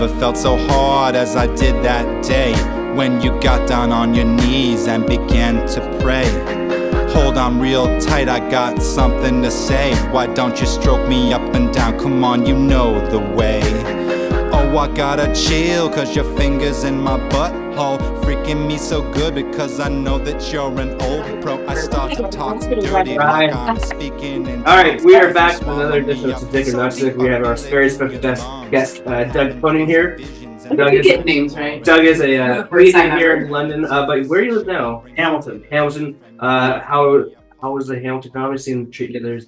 never felt so hard as I did that day, when you got down on your knees and began to pray. Hold on real tight, I got something to say. Why don't you stroke me up and down? Come on, you know the way. Oh, I gotta chill, cause your fingers in my butthole, freaking me so good because I know that you're an old pro. I start to talk dirty like I'm speaking in. Alright, we are back with another edition of Dick or Not Sick. We have our very special guest, Doug Koning here. Doug is names, right? Doug is a comedian here in London, but where do you live now? Hamilton. How was the Hamilton comedy scene treat you there?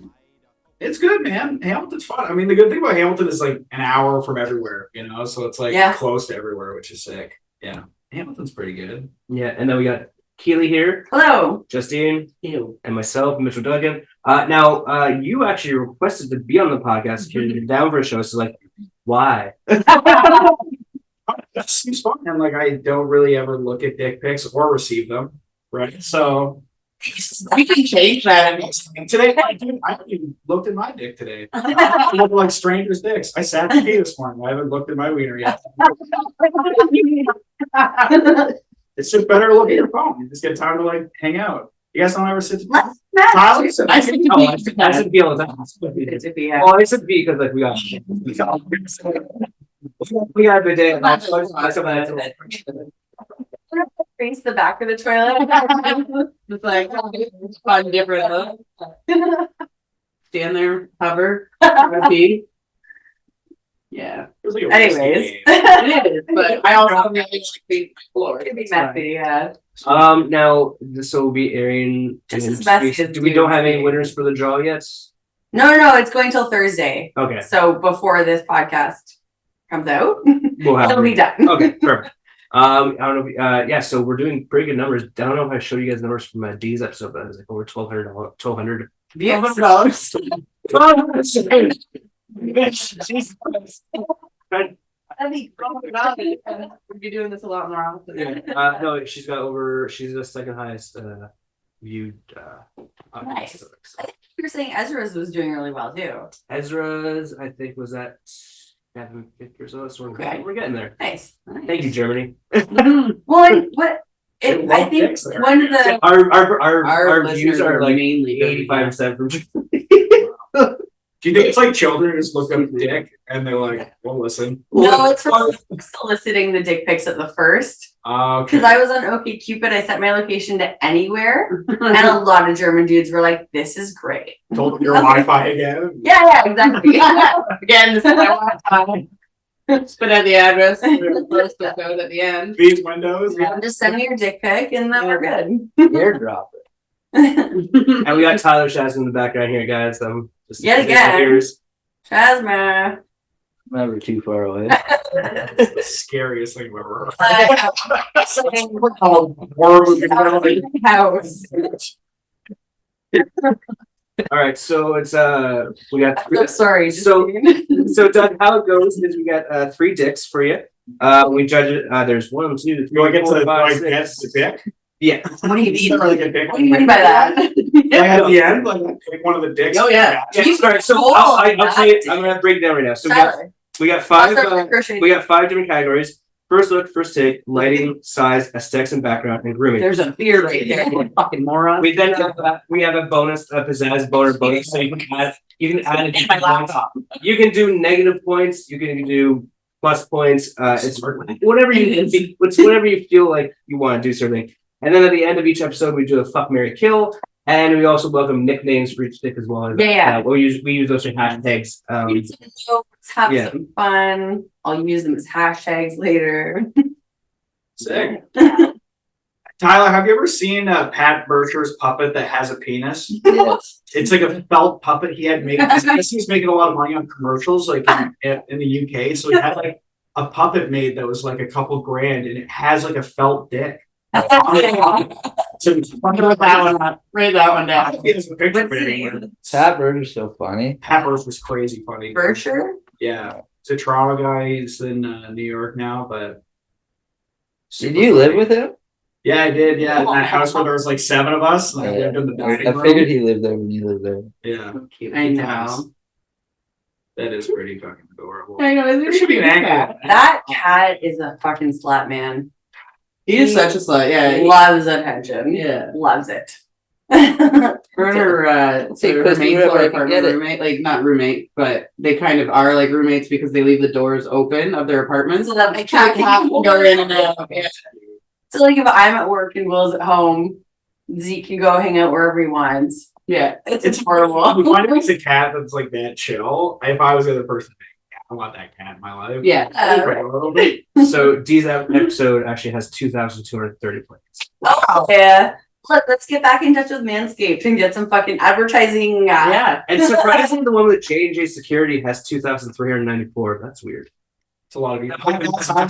It's good, man. Hamilton's fun. I mean, the good thing about Hamilton is like an hour from everywhere, you know, so it's like close to everywhere, which is sick. Yeah, Hamilton's pretty good. Yeah, and then we got Keely here. Hello. Justine. Hello. And myself, Mitchell Duggan. Now, you actually requested to be on the podcast. You're down for a show, so like, why? That seems fun. And like, I don't really ever look at dick pics or receive them, right? So We can change that. today, I haven't even looked at my dick today. I look like strangers' dicks. I sat to pee this morning. I haven't looked at my wiener yet. It's just better to look at your phone. You just get time to like hang out. You guys don't ever sit to pee? I said I said B all the time. Well, I said B because like we got a good day. Face the back of the toilet. It's like fun, different look. Stand there, hover, pee. Yeah. Anyways, it is, but I also really like clean my floor. It'd be messy, yeah. Now this will be airing. We don't have any winners for the draw yet. No, it's going till Thursday. Okay. So before this podcast comes out, We'll have it'll be done. Okay, perfect. I don't know. So we're doing pretty good numbers. I don't know if I showed you guys numbers from D's episode, but it was like over 1,200. $1,200. We'd be doing this a lot more often. Yeah. No, she's the second highest viewed. Nice. I think you were saying Ezra's was doing really well too. Ezra's, I think, was at 750 or so. So we're getting there. Nice. Thank you, Germany. Well, I think one of the our views are like mainly 85% from Germany. Do you think it's like children who just look up dick and they're like, well, listen? No, it's for soliciting the dick pics at the first. Because I was on OkCupid, I set my location to anywhere, and a lot of German dudes were like, "This is great." Told them your Wi-Fi again. Yeah, exactly. Again, this is my Wi-Fi. Just put out the address and post the code at the end. These windows. Yeah, just send me your dick pic, and then we're good. Airdrop it. And we got Tyler Shaz in the background here, guys. Yet again. Shazma. Never too far away. That's the scariest thing I've ever House. All right, so it's we got I'm sorry. So Doug, how it goes is we got 3 dicks for you. We judge it. There's 1, 2, 3, Do I get 4, to 5, guess the dick? Yeah. What do you mean? Like a dick? What do you mean by that? Like at the end, like pick one of the dicks. Oh, yeah. Sorry. So I'll tell you. I'm gonna break it down right now. So we got 5. We got 5 different categories. First look, first take, lighting, size, aesthetics and background, and grooming. There's a beard right there. You fucking moron. We then we have a bonus, a pizzazz boner bonus. So you can add in my laptop. You can do negative points. You can do plus points. It's whatever it's whatever you feel like you want to do, sort of thing. And then at the end of each episode, we do a fuck, marry, kill, and we also welcome nicknames for each dick as well. Yeah. We use those for hashtags. Let's have some fun. I'll use them as hashtags later. Sick. Tyler, have you ever seen Pat Bircher's puppet that has a penis? Yes. It's like a felt puppet he had made. I guess he's making a lot of money on commercials, like in the UK. So he had like a puppet made that was like a couple grand, and it has like a felt dick. So Write that one down. It's a picture What's the name? Pat Burger's so funny. Pat Birch was crazy funny. Bircher? Yeah, it's a Toronto guy. He's in New York now, but Did you live with him? Yeah, I did. Yeah, in that house where there was like 7 of us. And I lived in the dining room. I figured he lived there when you lived there. Yeah, I know. That is pretty fucking adorable. I know. There should be an angle. That cat is a fucking slut, man. He is such a slut. Yeah. Loves attention. Yeah. Loves it. Her and her Take her this maid wherever I floor can get it. roommate, like not roommate, but they kind of are like roommates because they leave the doors open of their apartments. So that my So the cat cat can can go in and out. Yeah. So like if I'm at work and Will's at home, Zeke can go hang out wherever he wants. Yeah. It's horrible. You find if it's a cat that's like that chill. If I was the other person, I want that cat in my life. Yeah. Right, a little bit. So D's episode actually has 2,230 plays. Oh. Yeah. Look, let's get back in touch with Manscaped and get some fucking advertising. Yeah. And surprisingly, the one with J&J Security has 2,394. That's weird. It's a lot of people. Podcast.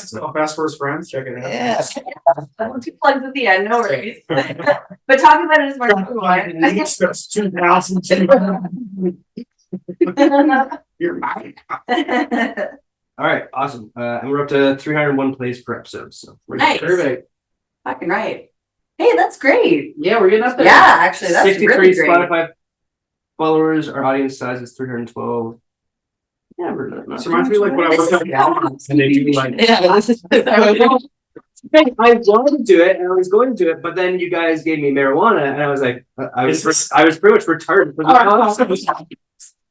It's called Fast First Friends. Check it out. Yes. Two plugs at the end, no worries. But talk about it as much as you want. That's 2,000. You're right. All right, awesome. And we're up to 301 plays per episode. So we're Nice. Perfect. Fucking right. Hey, that's great. Yeah, we're getting up there. Yeah, actually, that's 63 really great. Spotify followers. Our audience size is 312. Yeah, we're not. This reminds me like when I worked at Walmart and they do like Yeah, this is. I wanted to do it, and I was going to do it, but then you guys gave me marijuana, and I was like, I was pretty much retarded for the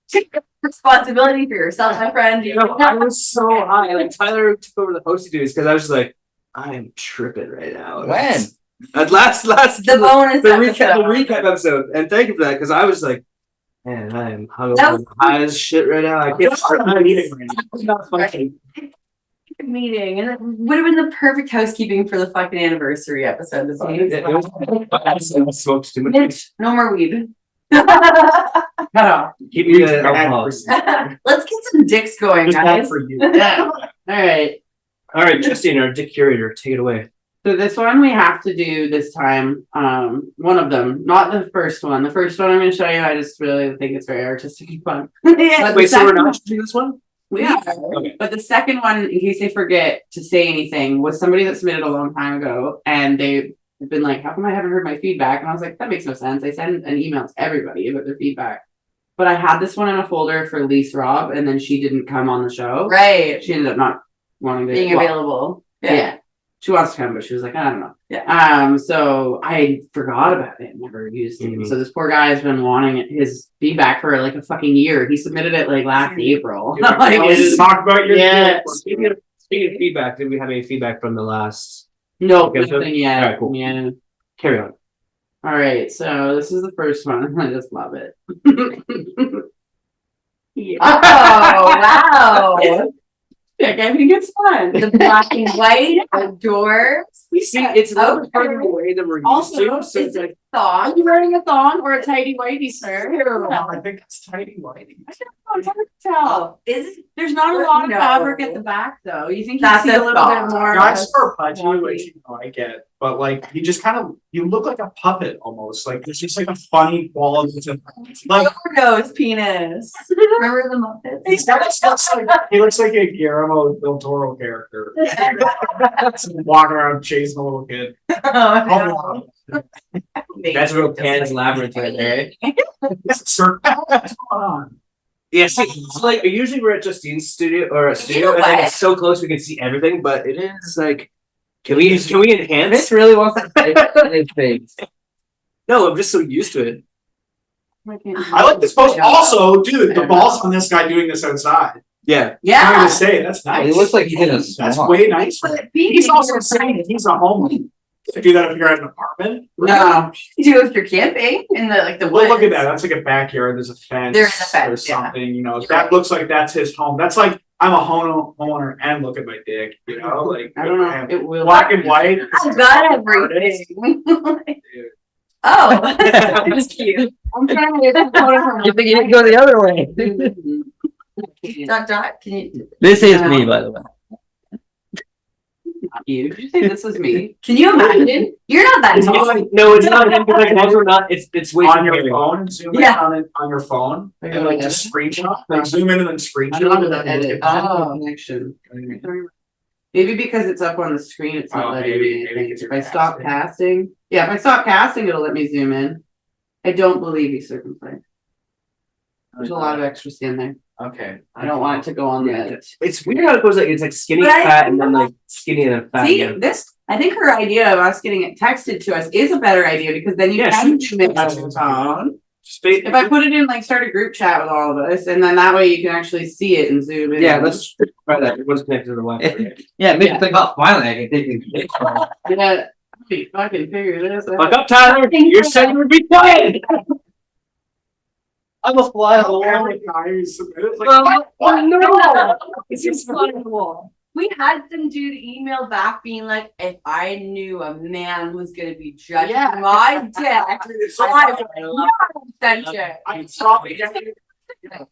Take responsibility for yourself, my friend. You know, I was so high. Like Tyler took over the hosting duties because I was just like, I'm tripping right now. When? At last The bonus the episode. recap episode, and thank you for that because I was like, man, I am That was- high as shit right now. I can't. I'm eating right now. It's not funny. Meeting, and it would have been the perfect housekeeping for the fucking anniversary episode. This week. I smoked too much. Mitch, no more weed. Cut off. Keep me the alcohol. Let's get some dicks going, Just guys. that for you. Yeah. All right. All right, Justine, our dick curator, take it away. So this one we have to do this time. One of them, not the first one. The first one I'm going to show you. I just really think it's very artistic and fun. Yeah. But Wait, the so we're second not doing this one? We are. Okay. But the second one, in case they forget to say anything, was somebody that submitted a long time ago, and they've been like, "How come I haven't heard my feedback?" And I was like, "That makes no sense." I send an email to everybody about their feedback. But I had this one in a folder for Lise Robb, and then she didn't come on the show. Right. She ended up not wanting to Being well, available. Yeah. She wants to come, but she was like, I don't know. Yeah. So I forgot about it, never used it. Mhm. So this poor guy has been wanting his feedback for like a fucking year. He submitted it like last April. Like, it's- Talk about your Yeah. Speaking of feedback, did we have any feedback from the last? no, Okay, so- nothing yet. Alright, cool. Yeah. Carry on. All right. So this is the first one. I just love it. Yeah. Oh, wow. I think it's fun. The black and white outdoors. We see it's a little Okay. further away than we're used Also, to. So is it's like, Are you wearing a thong or a tidy whitey, sir? I think it's tidy whitey. It's hard to tell. Is it? There's not a lot of No. fabric at the back, though. You think you That's see a a little thong. bit more? Guys are pudgy, swampy. which you know I get, but like you just kind of you look like a puppet almost. Like there's just like a funny quality to like Nose penis. Remember the Muppets? he looks like a Guillermo del Toro character. Walking around chasing a little kid. Oh, no. that's real Pan's Labyrinth right there. Sir, what's going on? Yeah, see, it's like usually we're at Justine's studio or a studio, know and then what? it's so close we can see everything. But it is like, can we enhance? This really wants to take his face. No, I'm just so used to it. I like this post. Also, dude, the balls on this guy doing this outside. Yeah, I'm Yeah. gonna say that's nice. He looks like he's in a That's swamp. way nicer. But He's also saying he's a homeowner. To do that if you're at an apartment. No. You do if you're camping in the the Well, woods. look at that. That's like a backyard. There's a fence. There is a fence, or yeah. something. You know, You're that right. looks like that's his home. That's like I'm a homeowner and look at my dick. You know, like I don't know. It will. black and white. I got everything. Oh, that's cute. I'm trying to get a photo from You think you didn't go the other way? Dot, can you? This is me, by the way. you. Did you say this was me? Can you imagine? You're not that tall. no, it's not. It's also not. It's way On too your hairy. phone, zoom in Yeah. on it on your phone, and like just screenshot. Like zoom in and then I screenshot. don't know and the then look edit. at that. Oh, connection. Maybe because it's up on the screen, it's not Oh, letting maybe- me. maybe If because you're I stop casting, yeah, if I stop casting, it'll let me zoom in. I don't believe he's circumcised. There's a lot of extra skin there. Okay. I don't want it to go on Yeah, the. it's weird how it goes like it's like skinny But I- fat and then like skinny and then fat. See, again. this, I think her idea of us getting it texted to us is a better idea because then you Yeah, can shoot. mix it on phone. Space- If I put it in, like, start a group chat with all of us, and then that way you can actually see it and zoom in. Yeah, let's try that. It was connected to the Wi-Fi. Yeah, it makes me think about finally I can take these. Yeah, we fucking figure this out. Fuck up, Tyler. You said you would be quiet. I'm a fly on the wall. Every guy who submitted, it's like, Oh no! it's just fly on the wall. We had some dude email back being like, if I knew a man was gonna be judging my dick, I would send it.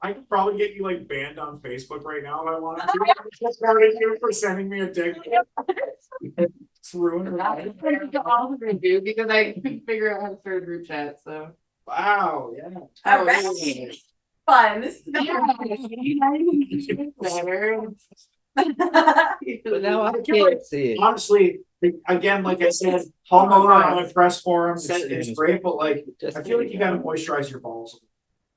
I could probably get you like banned on Facebook right now if I wanted to. Just started you for sending me a dick. It's ruined. Dude, because I couldn't figure out how to start a group chat, so. Wow, yeah. All right. Fun. This is But now I can't see it. Honestly, again, like I said, homeowner on my press forum, it's great, but like, I feel like you gotta moisturize your balls.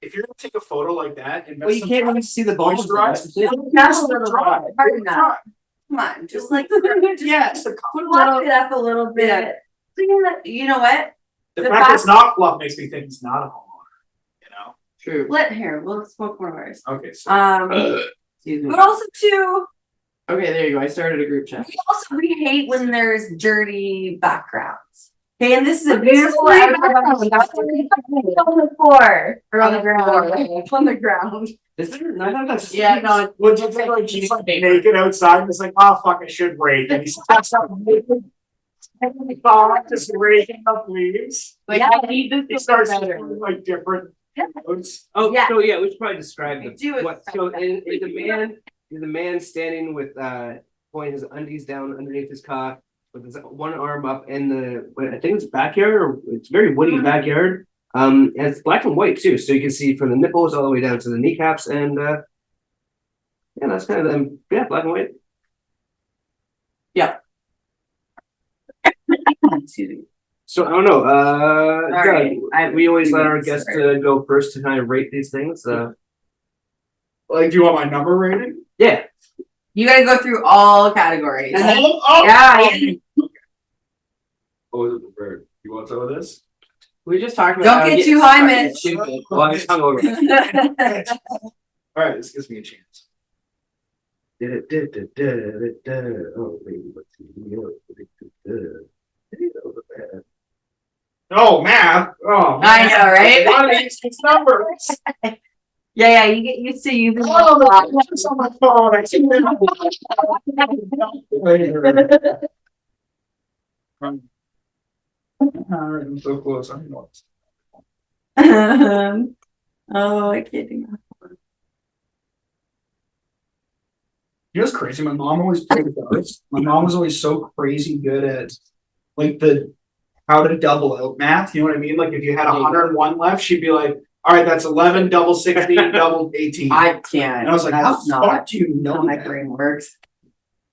If you're gonna take a photo like that, Well, you can't even see the balls. moisturize. That's a little hard enough. Come on, just like Yes, the fluff it up a little bit. You know what? the The fact that fact- it's not fluff makes me think he's not a homeowner, you know? True. Let here. We'll smoke more words. Okay, so. Excuse me. But also too, Okay, there you go. I started a group chat. we hate when there's dirty backgrounds. Okay, and this is a beautiful great background. That's what we put on the floor or on the ground. On the ground. Is there? I thought that's. Yeah, no, Would you think like he's like naked outside and it's like, oh fuck, I should rake. And he's just raking up leaves. like, Yeah. I need He this to starts be better. doing like different notes. Oh, Yeah. so yeah, we should probably describe We the do what. So is the man standing with pointing his undies down underneath his cock with his one arm up in the I think it's backyard or it's very woody backyard. And it's black and white too, so you can see from the nipples all the way down to the kneecaps, and yeah, that's kind of them. Yeah, black and white. Excuse me. So I don't know. right. Doug, we always let our guests go first to kind of rate these things. Like, do you want my number rating? Yeah. You gotta go through all categories. Oh, Yeah. Oh, is it prepared? You want some of this? We just talked about. Don't how get to too high, Mitch. stupid. Well, I just hung over. All right, this gives me a chance. Oh, wait, let's see. Oh, math. Oh, I know, right? Why do these numbers? Yeah, you get used to using. Oh, what's on my phone? I see I'm so close. I know. Oh, I can't do that. You know what's crazy? My mom always played darts. My mom was always so crazy good at like the how to double out math. You know what I mean? Like if you had 101 left, she'd be like, all right, that's 11, double 16, double 18. I can't. And I was like, how That's the fuck do you know how my that? brain works.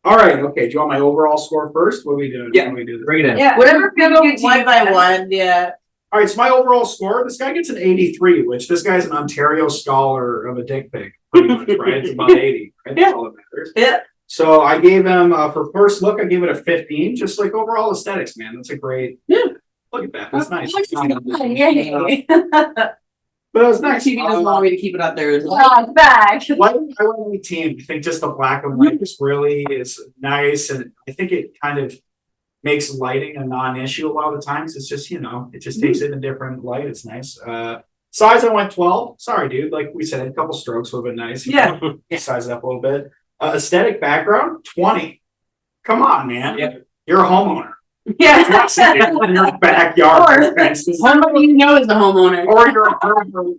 All right, okay. Do you want my overall score first? What are we doing? Yeah. How do we do this? Bring it in. Yeah, Whatever feels goes good to one you, by man. one, yeah. All right, so my overall score, this guy gets an 83, which this guy's an Ontario scholar of a dick pic, pretty much, right? It's about 80, right? That's all that matters. Yeah. So I gave him, for first look, I gave it a 15, just like overall aesthetics, man. That's a great, look at that. That's nice. Yay. But it was My nice. TV doesn't want me to keep it up there as well. Oh, it's back. Why I like the team. I think just the black and white just really is nice, and I think it kind of makes lighting a non-issue a lot of the times. It's just, you know, it just takes it in a different light. It's nice. Size I went 12. Sorry, dude. Like we said, a couple strokes would have been nice. Yeah. Size it up a little bit. Aesthetic background 20. Come on, man. Yeah. You're a homeowner. Yeah. What's in your backyard? Or- fences, Somebody you know is the homeowner. or you're a homeowner.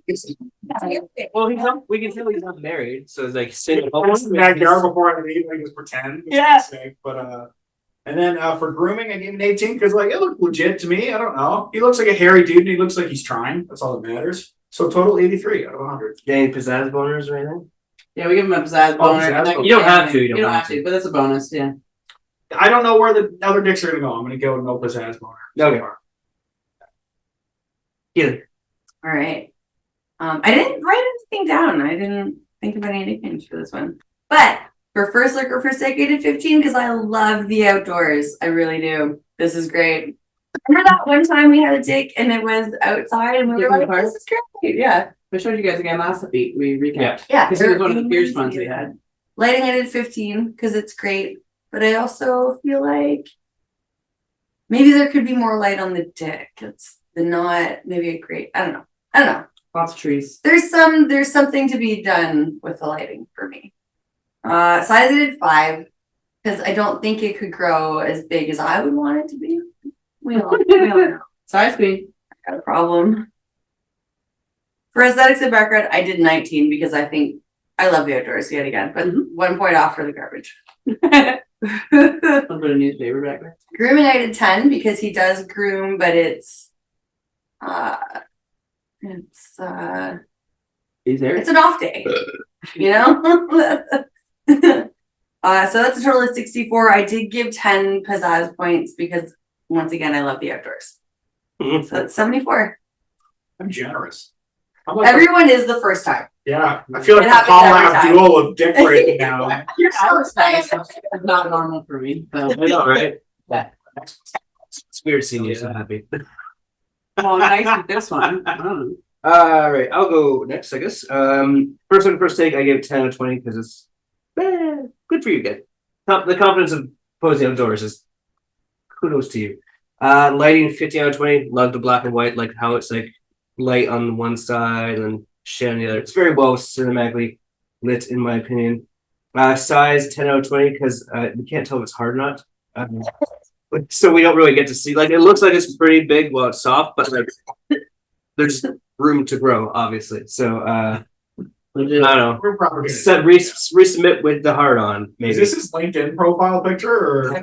Well, we can tell he's not married, so it's like sitting I was in the backyard before I leave, I just pretend. Yeah. But and then for grooming, I gave him an 18 because like it looked legit to me. I don't know. He looks like a hairy dude and he looks like he's trying. That's all that matters. So total 83 out of 100. Any pizzazz boners or anything? Yeah, we give him a pizzazz Oh, boner. pizzazz Like, boner. You don't have to, You don't have to, but that's a bonus, yeah. I don't know where the other dicks are gonna go. I'm gonna go with no pizzazz boner. Okay. far. Either. All right. I didn't write anything down. I didn't think of any nicknames for this one. But for first look or first take, I did 15 because I love the outdoors. I really do. This is great. Remember that one time we had a dig and it was outside and we were like, this is great. Yeah. I showed you guys again last week. We recapped. Yeah. This was one of the fierce ones we had. Lighting, I did 15 because it's great. But I also feel like maybe there could be more light on the deck. It's not maybe a great, I don't know. Lots of trees. There's something to be done with the lighting for me. Size I did 5 because I don't think it could grow as big as I would want it to be. We all know. Size queen. I got a problem. For aesthetics and background, I did 19 because I think I love the outdoors yet again, but 1 point off for the garbage. A little bit of newspaper back there. Grooming, I did 10 because he does groom, but it's He's there. it's an off day, you know? So that's a total of 64. I did give 10 pizzazz points because once again, I love the outdoors. So that's 74. I'm generous. I'm like, Everyone is the first time. yeah, I feel like It the happens Paul every time. Abdul of dick right now. You're I so was nice. excited. It's not normal for me. So. I know, right? Yeah. It's weird seeing you so happy. Well, nice with this one. I don't know. All right, I'll go next, I guess. First one, first take, I gave 10 out of 20 because it's good for you guys. The confidence of posing outdoors is kudos to you. Lighting, 15 out of 20. Love the black and white, like how it's like light on one side and shit on the other. It's very well cinematically lit, in my opinion. Size, 10 out of 20 because we can't tell if it's hard or not. So we don't really get to see. Like, it looks like it's pretty big while it's soft, but like there's room to grow, obviously. So I don't know. We're probably Resubmit with the hard on, maybe. Is this his LinkedIn profile picture or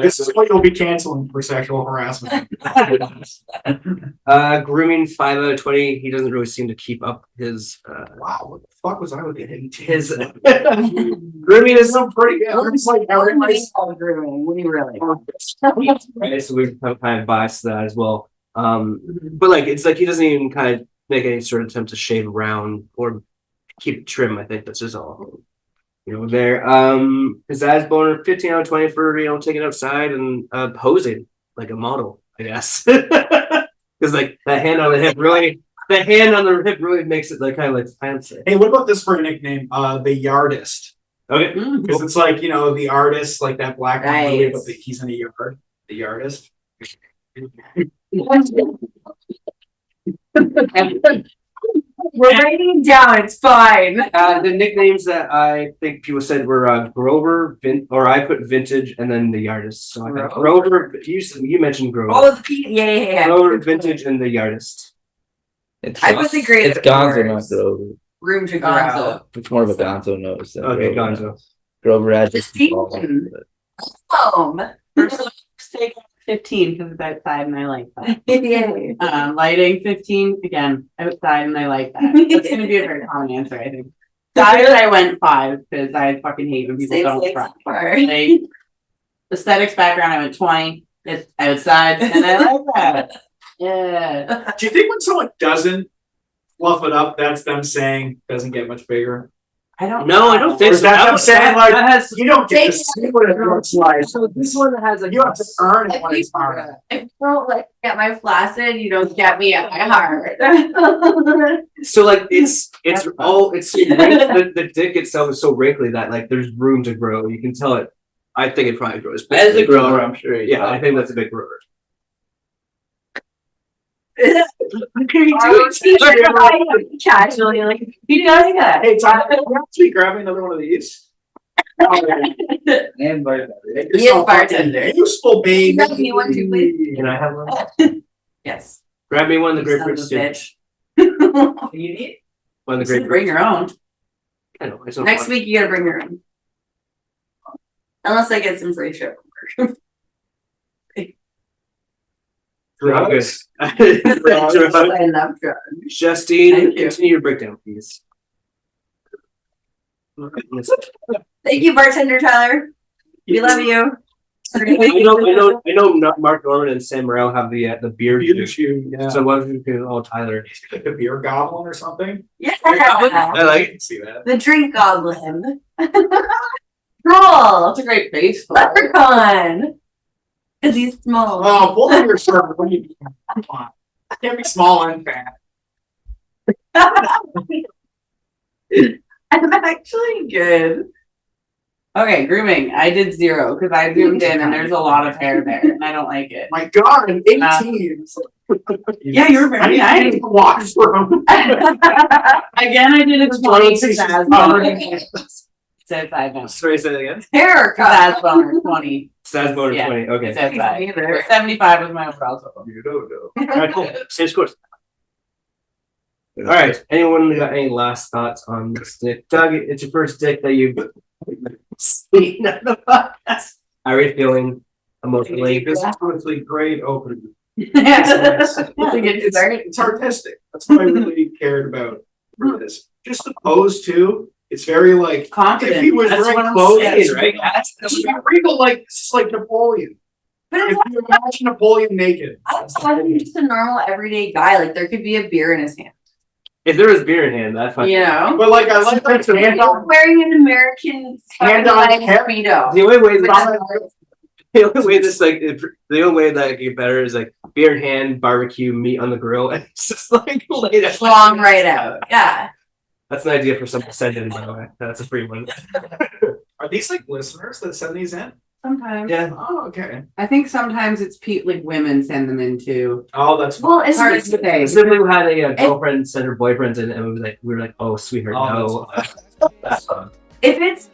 this is what you'll be canceling for sexual harassment? Grooming, 5 out of 20. He doesn't really seem to keep up his Wow, what the fuck was I with the his grooming is so pretty good. It's like everybody's grooming. We really. right, so we're kind of biased to that as well. But like it's like he doesn't even kind of make any sort of attempt to shave around or keep it trim. I think that's just all. There. Pizzazz boner, 15 out of 20 for taking it outside and posing like a model, I guess. Because like the hand on the hip really makes it like kind of like fancy. Hey, what about this for a nickname? The Yardist. Okay. Because it's like, the artist, like that black Nice. movie, but he's in a yard. The Yardist. We're writing down. It's fine. The nicknames that I think people said were Grover, or I put Vintage, and then the Artist. So I think Grover. You mentioned Grover. Oh, the P. Yeah. Grover, Vintage, and the Artist. I was the great. It's Gonzo, not Grover. Room to grow. Gonzo. It's more of a Gonzo nose. Than Okay, Grover. Gonzo. Grover has This just team. Home. First take 15 because it's outside and I like that. Yeah. Lighting 15 again outside and I like that. That's gonna be a very common answer, I think. Size I went 5 because I fucking hate when people Same don't place try. far. Like, aesthetics background I went 20. It's outside and I like that. Yeah. Do you think when someone doesn't fluff it up, that's them saying doesn't get much bigger? I don't No, I don't think Or is so. that them saying like that has you don't get to Take see what it looks like? so this one has a You have to earn it when If it's hard. you don't like get my flaccid, you don't get me at my heart. So like it's so the dick itself is so wrinkly that like there's room to grow. You can tell it. I think it probably grows. As a grower, I'm sure. Yeah, I think that's a big grower. Casually, like he does that. Hey, Tom, can you actually grab me another one of these? And bartender. He is bartender. Useful baby. Grab me one too, please. Can I have one? Yes. Grab me one of the You son grapefruit of a soup. bitch. You need One of the Bring grapefruit. your own. I know. I just don't next want- week. You gotta bring your own. Unless I get some free shit. Drugs. I love drugs. Justine, Thank you. continue your breakdown, please. Thank you, bartender Tyler. We love you. I know. Mark Norman and Sam Morril have the beard. Yeah. So what if we could all Tyler? Like a beer goblin or something. Yeah. I like it. See that. The drink goblin. Troll. That's a great face for it. Leprechaun. Because he's small. Oh, pull up your shirt. What do you mean? Come on. I can't be small and fat. I'm actually good. Okay, grooming. I did 0 because I zoomed in and there's a lot of hair there and I don't like it. My God, I'm 18. Yeah, you're I very nice. need to watch from. Again, I did a 20 to Saz Said 5 now. Sorry, say that again. Haircut. Saz boner 20. Saz Boner Yeah. 20. Okay. It said 5. Neither. 75 was my overall total. You don't know. All right, cool. Same scores. All right. Anyone got any last thoughts on this dick? Doug, it's your first dick that you've seen on the podcast. How are you feeling emotionally? This is honestly great opening. That's a good It's, start. it's artistic. That's what I really cared about for this. Just the pose too. It's very like Confident. if he was That's what wearing I'm clothes, saying, right? It's regal like this is like Napoleon. But If it's you imagine Napoleon naked, I'm just a normal everyday guy. Like there could be a beer in his hand. If there was beer in hand, that's fine. You know? but like I like that hand He's on wearing an American Hand on fucking hip. speedo. The only way Which that the only way that it get better is like beer in hand, barbecue, meat on the grill, and it's just like laid out. Long right out. Yeah. That's an idea for someone to send in, by the way. That's a free one. Are these like listeners that send these in? Sometimes. Yeah. Oh, okay. I think sometimes it's like women send them in too. Oh, that's Well, it's Hard to say. Simply had a girlfriend send her boyfriends in, and we were like, oh, sweetheart, Oh, no. That's fun. if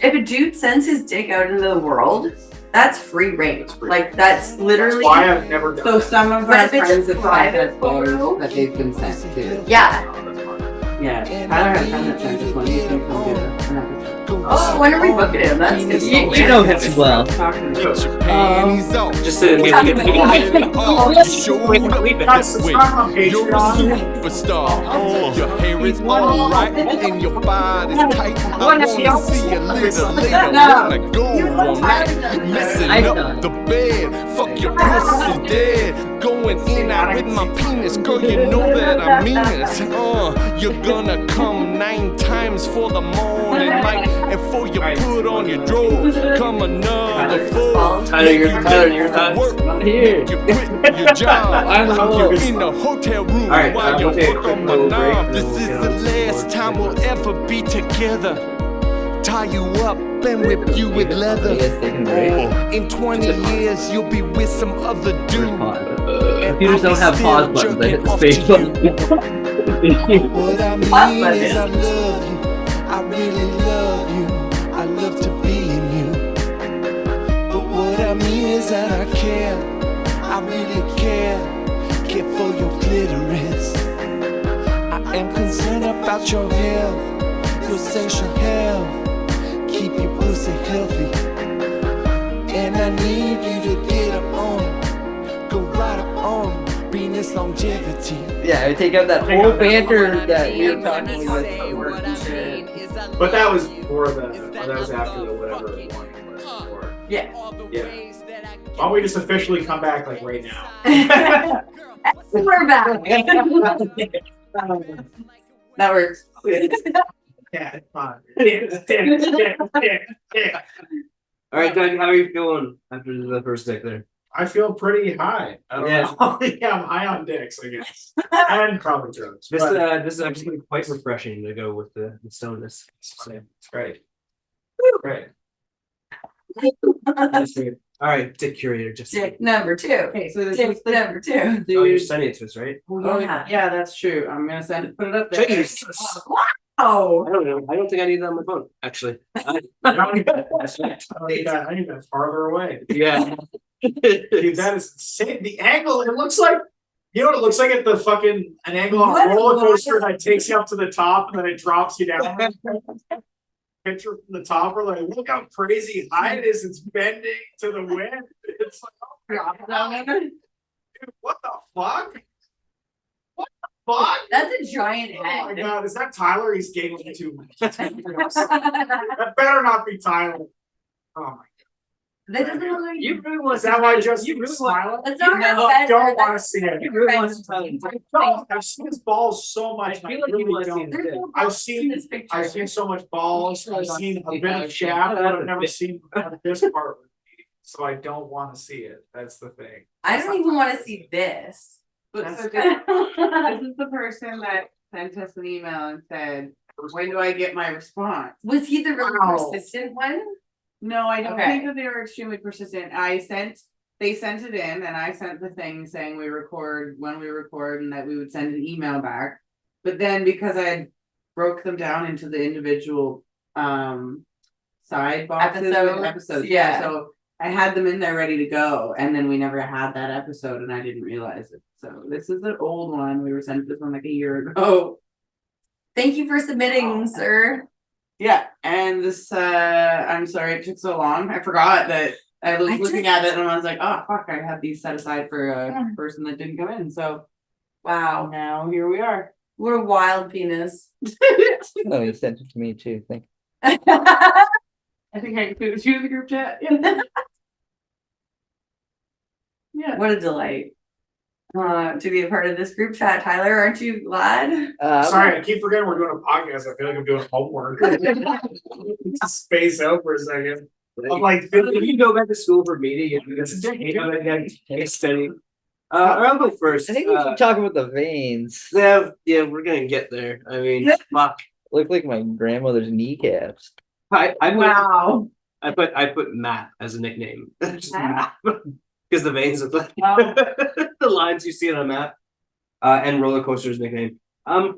a dude sends his dick out into the world, that's free reign. That's free. Like that's literally why I've never done So that. some of But our if it's friends have private had photos photo- that they've been sent to. yeah. Oh, that's fine. Yeah. Tyler had a friend that sent us one. You can come do an episode. Oh, when are we booking him? That's You know him well. Talking to Get your panties off. Just so that we Yeah. can Guys, subscribe on You're a Patreon. superstar. Your hair is alright and your body's tight. I wanna see you later. Wanna go all night. Messing up the bed. Fuck your pussy dead. Going in out with my penis. Girl, you know that I mean it. You're gonna come 9 times for the morning light. And for you put on your drawers. Come another 4. Tyler, your thoughts? Work. Not here. You quit your job. You're in the hotel room Alright, while you we'll take a work quick on my little break. knob. This is the last time we'll ever be together. Tie you up and whip you with leather. You guys taking a break? Or in 20 years you'll be with some other dude. Computers don't have pause buttons. I hit the space button. What I Pause mean button. is I love you. I really love you. I love to be in you. But what I mean is that I care. I really care. Care for your clitoris. I am concerned about your health, your sexual health. Keep your pussy healthy. And I need you to get up on it. Go right up on penis longevity. Yeah, I take out that whole banter that we were talking about work and shit. But that was before that was after the whatever one was before. Yeah. Yeah. Why don't we just officially come back like right now? We're back. That works. Yeah, it's fine. All right, Doug, how are you feeling after the first dick there? I feel pretty high. I don't know. Yeah, I'm high on dicks, I guess. And probably drugs. This but this is actually quite refreshing to go with the stoneness. it's great. Great. That's great. All right, dick curator, just Dick number 2. Okay, so this is Dick number 2. Oh, you're dude. sending it to us, right? Oh, Yeah. yeah, that's true. I'm gonna send it, put it up there. Jesus. Oh. I don't know. I don't think I need that on my phone, actually. I need that farther away. Yeah. Dude, that is insane. The angle, it looks like, you know what it looks like at the fucking, an angle on What? a roller coaster that takes you up to the top and then it drops you down. Picture from the top, we're like, look how crazy high it is. It's bending to the wind. It's like, oh my God. Dude, what the fuck? What the fuck? That's a giant Oh my head. God, is that Tyler? He's giggling too much. That better not be Tyler. Oh my That doesn't look like You really want Is that why just you really want smiling? That's not No, her I bed. don't want to see it. you really want to tell him. No, I've seen his balls so much. I feel like you want to see There's this. no I've balls seen- in this picture. I've seen so much balls. I've seen a bit of shaft, but I've never seen this part. So I don't want to see it. That's the thing. I don't even want to see this. But so this is the person that sent us an email and said, when do I get my response? Was he the really Wow. persistent one? No, I don't Okay. think that they were extremely persistent. They sent it in and I sent the thing saying we record when we record and that we would send an email back. But then because I had broke them down into the individual side boxes with episodes. yeah. So I had them in there ready to go and then we never had that episode and I didn't realize it. So this is an old one. We were sent this one like a year ago. Thank you for submitting, sir. Yeah, and this I'm sorry it took so long. I forgot that I was I looking just- at it and I was like, oh fuck, I had these set aside for a person that didn't come in. So Wow. now here we are. What a wild penis. Oh, he sent it to me too. Thank I think I included you in the group chat. Yeah. What a delight. To be a part of this group chat, Tyler. Aren't you glad? Sorry, I keep forgetting we're doing a podcast. I feel like I'm doing homework. Just space out for a second. I'm like, If you go back to school for media, you can case study. I'll go first. I think we should talk about the veins. Yeah, we're gonna get there. I mean, fuck. Look like my grandmother's kneecaps. Wow. I put Matt as a nickname. Just Matt. Because the veins of the the lines you see on a map. And roller coaster's nickname.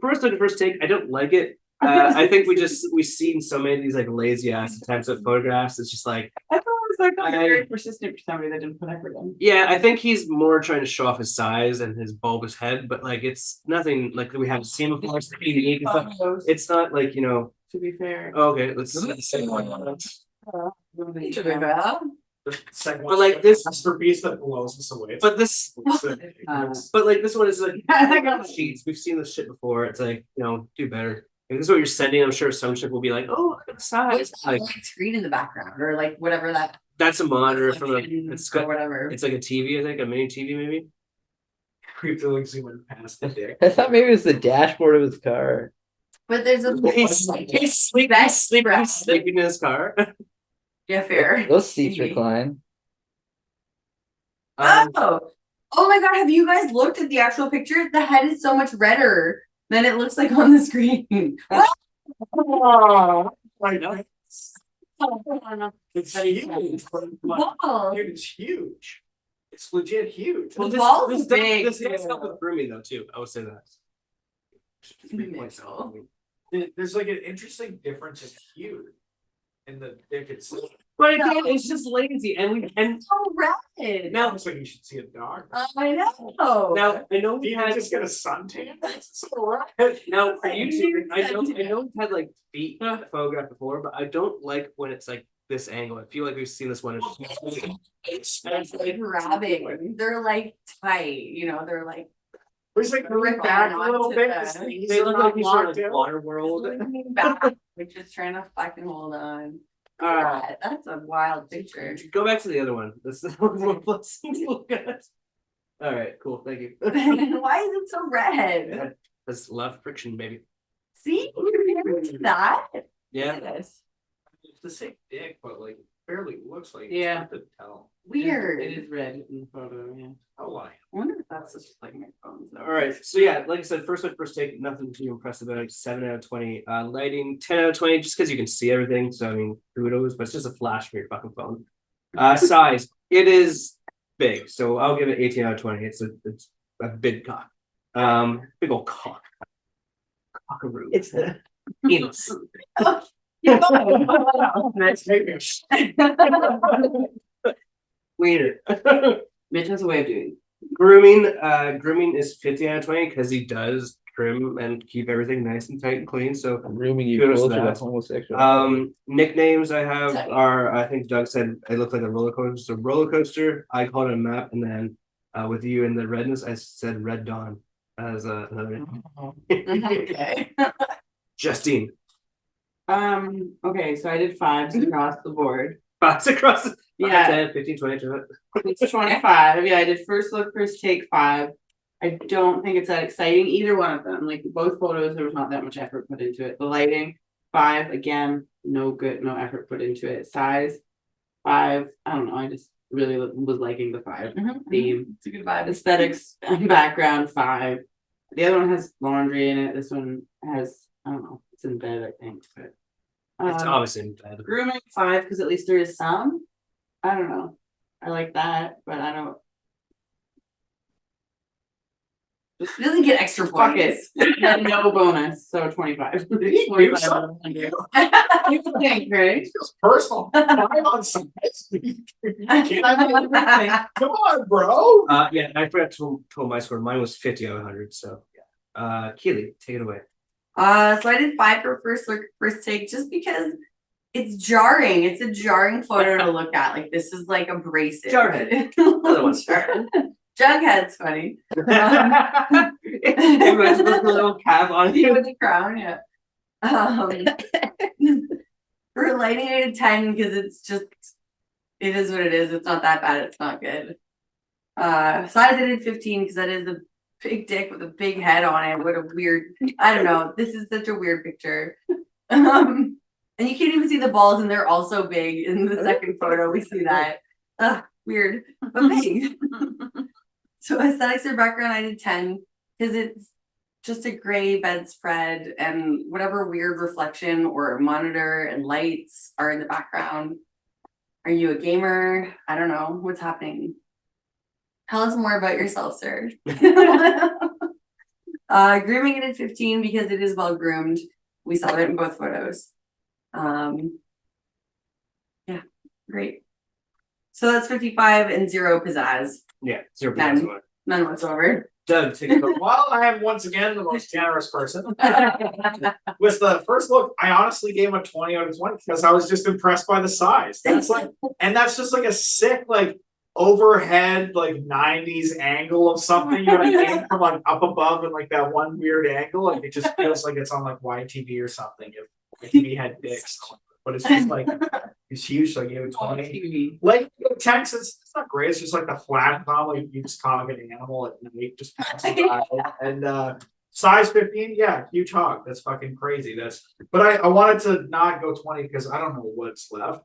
First take, I don't like it. I think we've seen so many of these like lazy ass attempts at photographs. It's just like I thought it was like very persistent for somebody that didn't put effort in. yeah, I think he's more trying to show off his size and his bulbous head, but like it's nothing like we haven't seen before. It's unique. It's not like, you know. To be fair. Okay, let's see. To be fair. the second But like this- masterpiece that blows us away. But this but like this one is like I got sheets. We've seen this shit before. It's like, you know, do better. If this is what you're sending, I'm sure some shit will be like, oh, look at the size. What's that Like white screen in the background or like whatever that that's a monitor from a reflection it's or got whatever. it's like a TV, I think, a mini TV maybe. We have to like zoom in past the dick. I thought maybe it was the dashboard of his car. But there's a He's sleeping in his car. yeah, fair. Those seats Maybe. recline. Oh my god, have you guys looked at the actual picture? The head is so much redder than it looks like on the screen. Oh, like, Wow. it's huge. Balls. Dude, it's huge. It's legit huge. Well, balls is big, This does too. help with grooming though too. I will say that. Mitchell. There's like an interesting difference in hue in the dick itself. But again, it's just lazy, and So red. now Looks like you should see a dog. I know. now I know Do we you had just get a suntan? That's so right. now for YouTube. I know Sensitive. we've had like feet photographed before, but I don't like when it's like this angle. I feel like we've seen this one. It's like grabbing. They're like tight, you know, they're like He's like Rip moving back a on little onto bit. the- He's They look like not he's sort locked of in. water world. leaning back. We're just trying to fucking hold on. God, that's a wild picture. Go back to the other one. This is more pleasant to look at. All right, cool. Thank you. Why is it so red? That's love friction, baby. See, compared to that. Yeah. Yes. It's the same dick, but like barely looks like Yeah. it's hard to tell. Weird. It is red in the photo, yeah. How like I wonder if that's just like my phone. All right. So yeah, like I said, first take, nothing too impressive about it. 7 out of 20. Lighting, 10 out of 20, just because you can see everything. So I mean, kudos, but it's just a flash from your fucking phone. Size, it is big. So I'll give it 18 out of 20. It's a big cock. Big old cock. Cockaroo. It's the penis. next maybe. Wiener. Mitch has a way of doing. Grooming is 15 out of 20 because he does trim and keep everything nice and tight and clean. So Grooming you Kudos to closer to that. homosexual. Nicknames I have are, I think Doug said it looked like a roller coaster. So roller coaster, I called it a map, and then with you in the redness, I said Red Dawn as another. Okay. Justine, Okay, so I did 5s across the board. Bounce across the Yeah. 10, 15, 20, 25. It's 25. Yeah, I did first look, first take 5. I don't think it's that exciting, either one of them. Like both photos, there was not that much effort put into it. The lighting, 5, again, no effort put into it. Size, 5. I don't know. I just really was liking the 5 theme. It's a good vibe. Aesthetics and background, 5. The other one has laundry in it. This one has, I don't know, it's in bed, I think. But It's obviously in bed. grooming, 5, because at least there is some. I don't know. I like that, but I don't. It doesn't get extra Fuck it. points. No bonus, so 25. Did he do 25 something? You think, right? It feels personal. I'm on some. Come on, bro. Yeah, I forgot to tell my score. Mine was 50 out of 100. So, yeah. Keely, take it away. So I did 5 for first look, first take, just because it's jarring. It's a jarring photo to look at. Like this is like abrasive. Jarhead. Another one. Jughead's funny. Everyone's got a little cap on You you. with the crown, yeah. For lighting, I did 10 because it's just, it is what it is. It's not that bad. It's not good. Size I did 15 because that is a big dick with a big head on it. What a weird, I don't know. This is such a weird picture. And you can't even see the balls, and they're also big in the second photo. We see that. Weird, but big. So aesthetics or background, I did 10 because it's just a gray bedspread and whatever weird reflection or monitor and lights are in the background. Are you a gamer? I don't know. What's happening? Tell us more about yourself, sir. Grooming, I did 15 because it is well groomed. We saw it in both photos. Yeah, great. So that's 55 and 0 pizzazz. Yeah, 0 None. points. None whatsoever. Doug, take it away. Well, I am once again the most generous person. With the first look, I honestly gave him a 20 out of 20 because I was just impressed by the size. That's like, and that's just like a sick, like overhead, like 90s angle of something. You know what I mean? From like up above and like that one weird angle. Like it just feels like it's on like YTV or something. If YTV had dicks. But it's just like, it's huge. So I gave it 20. Like Texas, it's not great. It's just like the flat thumb, like you just caught an animal at night, just passing by. And size 15, yeah, huge hog. That's fucking crazy. But I wanted to not go 20 because I don't know what's left.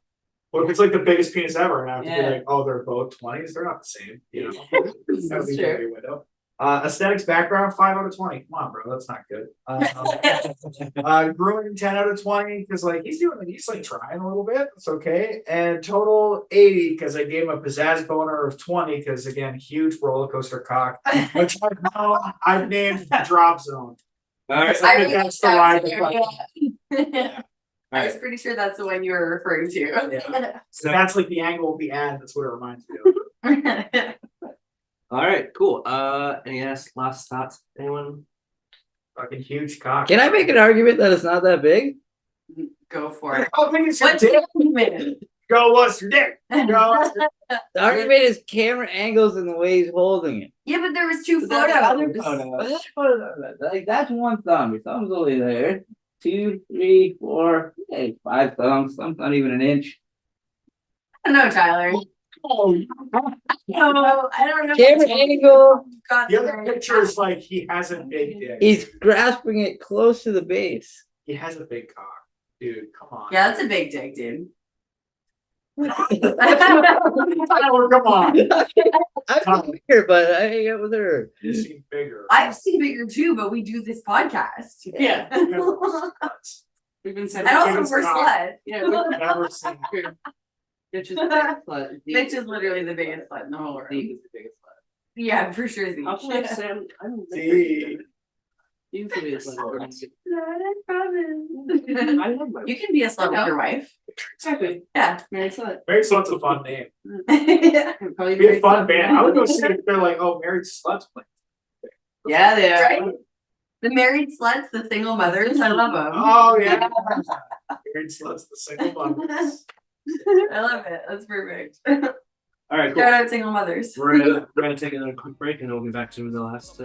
But if it's like the biggest penis ever, and I have to be like, oh, they're both 20s, they're not the same, you know. That would be very window. Aesthetics background 5 out of 20. Come on, bro, that's not good. Grooming 10 out of 20 because like he's like trying a little bit. It's okay. And total 80 because I gave him a pizzazz boner of 20 because again, huge roller coaster cock, which I've named Drop Zone. All right. I think that's the ride. I was pretty sure that's the one you were referring to. Yeah. So that's like the angle of the ad. That's what it reminds me of. All right, cool. Any last thoughts? Anyone? Fucking huge cock. Can I make an argument that it's not that big? Go for it. I think it's your What's dick. your Go, what's your dick? Go, what's your The argument is camera angles and the way he's holding it. Yeah, but there was 2 But that's other photos. photos. Like that's one thumb. Your thumb's only there. 2, 3, 4, 5 thumbs. Thumb's not even an inch. I don't know, Tyler. Oh, No, I don't know. Camera angle. Got the other there. picture is like he has a big dick. He's grasping it close to the base. He has a big cock. Dude, come on. Yeah, that's a big dick, dude. Tyler, come on. I'm bigger, but I hang out with her. You seem bigger. I've seen bigger too, but we do this podcast. Yeah. Nuts. We've been saying And also biggest we're cock. slut. yeah, we've Never seen. Bitch is the biggest slut. Bitch is literally the biggest slut in the whole world. Zeke is the biggest slut. Yeah, for sure. Zeke. I'll check Sam. I'm Zeke. You can be a slut. I love my You can be a slut with your wife. Exactly. Yeah. Mary Slut. Married Slut's a fun name. Probably It'd be a Mary fun Slut. band. I would go see if they're like, oh, Married Sluts. Yeah, they are. Right? The married sluts, the single mothers. I love them. Oh, yeah. Married Sluts, the single mothers. I love it. That's perfect. All right, cool. Shout out single mothers. We're gonna take another quick break and then we'll be back to the last.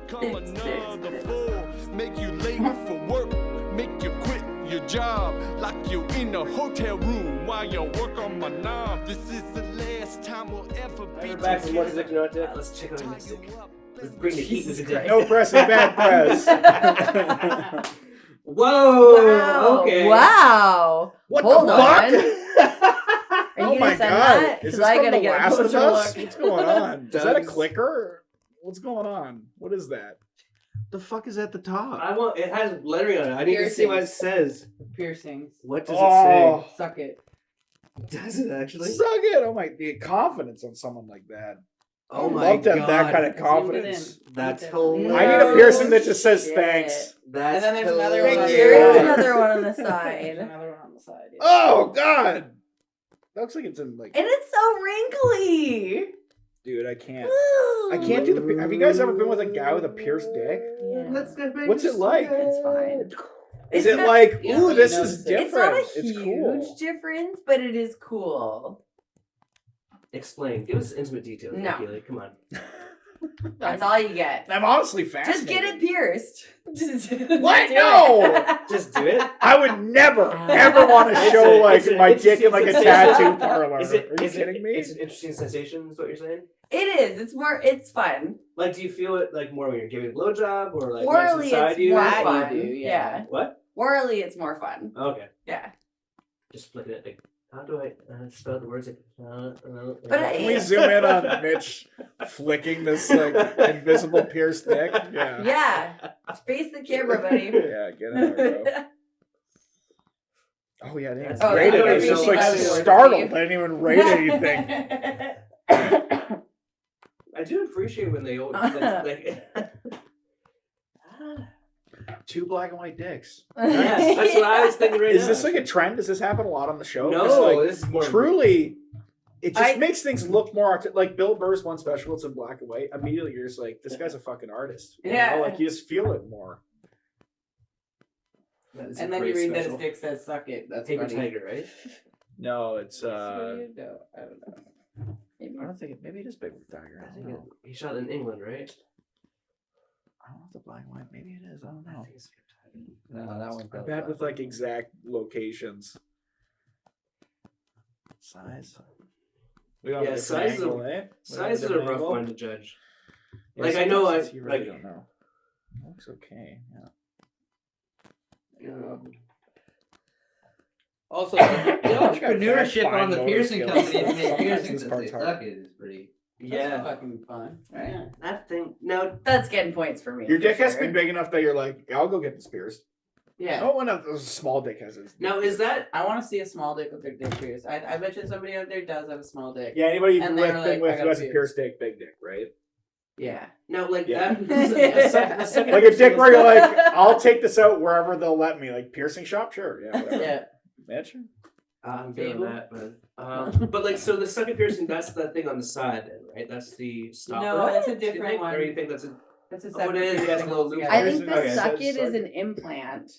Come another four, make you late for work, make you quit your job, lock you in a hotel room while you work on my knob. This is the last time we'll ever be We're back to what is it, together. you know what? Let's check on the mystic. Let's bring the heat to the day. No press is bad press. Whoa! Wow. Okay. Wow. What Hold the on. fuck? Are you Oh gonna my send god! that? Is 'Cause this I from gotta The get a Last of closer Us? look. What's going on? Is that a Doug's- clicker? What's going on? What is that? The fuck is at the top? I want. It has lettering on it. I need to see what it says. Piercings. What does Oh, Suck it. it say? Does it actually? suck it! Oh my, the confidence on someone like that. Oh I'd my love to have that God. kind of Zoomed it confidence. in. That's Zoomed it in. I need a No piercing that just says shit. thanks. That's And then there's another Thank one. you. There is another one on the There's side. another one on the side. Yeah. Oh god! That looks like it's in like. And it's so wrinkly. Dude, I can't. I can't do the. Have you guys ever been with a guy with a pierced dick? Yeah. Let's go, baby. What's it like? It's fine. Is It's it not- like, You don't ooh, really this notice is it. It's not different? a It's huge cool. difference, but it is cool. Explain. Give us intimate details, No. Keely. Come on. That's all you get. I'm honestly Just fascinated. get it pierced. Just What? do No! it. Just do it. I would never, ever want to It's show a- like it's an my dick in like a interesting tattoo sensation. parlor. Is it? Are you is kidding it, me? It's an interesting sensation. Is what you're saying? It is. It's more. It's fun. Like, do you feel it like more when you're giving a blowjob or like Orally, nice inside it's you? more That you fun. do, Yeah. yeah. What? Orally, it's more fun. Okay. Yeah. Just flicking it. Like, how do I spell the words? Like, But Can we zoom in on Mitch flicking this like invisible pierced dick? Yeah. Yeah. Face the camera, buddy. Yeah, get in there, bro. Oh yeah, That's it's Oh, rated. you I was just were like facing my way, startled. Steve. I didn't even rate anything. I do appreciate when they like, Two black and white dicks. yes, that's what I was thinking right now. Is this like a trend? Does this happen a lot on the show? No, 'Cause, like, this is more truly, it just I- makes things look more like Bill Burr's one special. It's in black and white. Immediately, you're just like, this guy's a fucking artist. You Yeah. know? Like you just feel it more. That is a And then you great read that special. his dick says suck it. That's Paper funny. Tiger, right? No, it's No, I don't know. I don't think maybe it is Paper Tiger. I think he shot in England, right? I don't know if the black and white. Maybe it is. I don't I know. think it's Paper Tiger. No, that one. I'm bad with like exact locations. Size. We don't Yeah, have a size different is a- angle, eh? We don't have Size is a different rough angle? one to judge. Yeah, Like, I know sometimes I- you really like- don't know. It looks okay. Yeah. Also, You the gotta entrepreneurship find on the motor piercing skills. company to make Sometimes piercings this that part's say hard. suck it is pretty. Yeah, That's fucking fun, right? yeah. That thing. No, That's getting points for me. Your for dick has to sure. be big enough that you're like, yeah, I'll go get this pierced. Yeah. Oh, one of those small dick has it. now is that? I want to see a small dick with their dick pierced. I bet you somebody out there does have a small dick. Yeah, anybody you've And with, they were like, been with I who got has a pierced. pierced dick, big dick, right? Yeah. No, like Yeah. that. the second Like a dick episode where you're was- like, I'll take this out wherever they'll let me. Like piercing shop, sure, yeah, whatever. Yeah. Mitch? I'm good Table. on that, but like, so the second piercing, that's the thing on the side, then, right? That's the stopper. No, that's a Do you different think? one. Or you think that's a? That's a Oh, it separate is, yes, piercing a little loop. altogether. I think the Okay, so suck it's it is suck- an implant,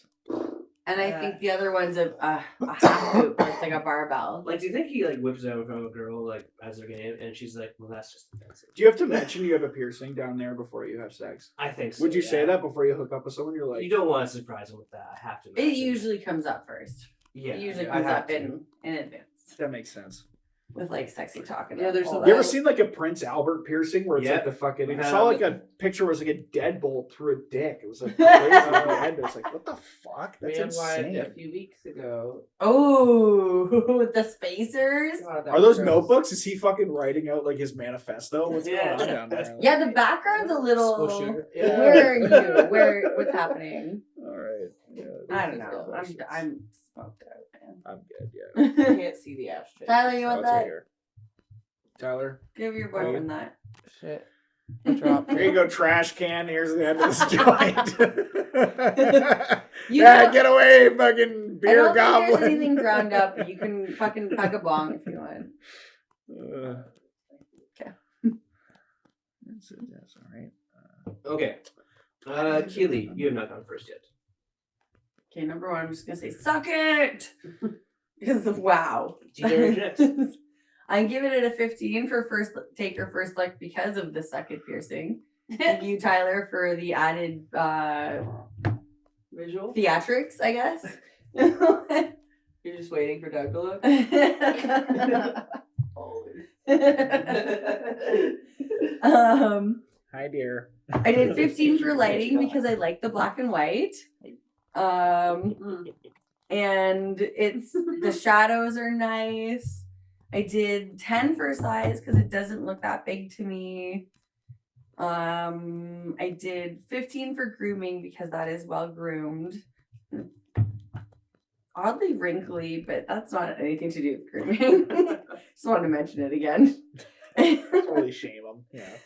and I Yeah. think the other one's a half hoop. Where it's like a barbell. Like, do you think he like whips out from a girl like as they're getting it, and she's like, "Well, that's just offensive." Do you have to mention you have a piercing down there before you have sex? I think so. Would you yeah. say that before you hook up with someone? You're like, You don't want to surprise him with that. I have to. It imagine. usually comes up first. Yeah. It usually I comes have up to. in advance that makes sense. with like sexy talking. Yeah, there's some- You ever seen like a Prince Albert piercing where it's Yeah. like the fucking? We've I had saw them. like a picture where it was like a deadbolt through a dick. It was like crazy. in my head, but it's like, what the fuck? We That's had one insane. a few weeks ago. Oh, with the spacers. God, that Are was those gross. notebooks? Is he fucking writing out like his manifesto? What's Yeah. going on down there? Yeah, the background's a little. School shooter. Where are you? Where? What's happening? All right. Yeah, I don't these know. are I'm questions. smoked out, I'm good. Yeah. I man. can't see the ashtray. Tyler, you Oh, want it's right that? here. Tyler, Give your boyfriend that. Shit. Drop here you go, trash can. Here's the end of this joint. You Yeah, don't- get away, fucking I beer don't think goblin. there's anything ground up, but you can fucking pug a bong if you want. Okay. That's all right. Okay. Keely, you have not gone first yet. Okay, number one, I'm just gonna say suck it because wow. DJ next. I'm giving it a 15 for first take your first look because of the suck it piercing. Thank you, Tyler, for the added Visual. theatrics, I guess. You're just waiting for Doug to look. Hi, dear. I did 15 for lighting because I like the black and white. And it's the shadows are nice. I did 10 for size because it doesn't look that big to me. I did 15 for grooming because that is well groomed. Oddly wrinkly, but that's not anything to do with grooming. Just wanted to mention it again. Totally shame him. Yeah.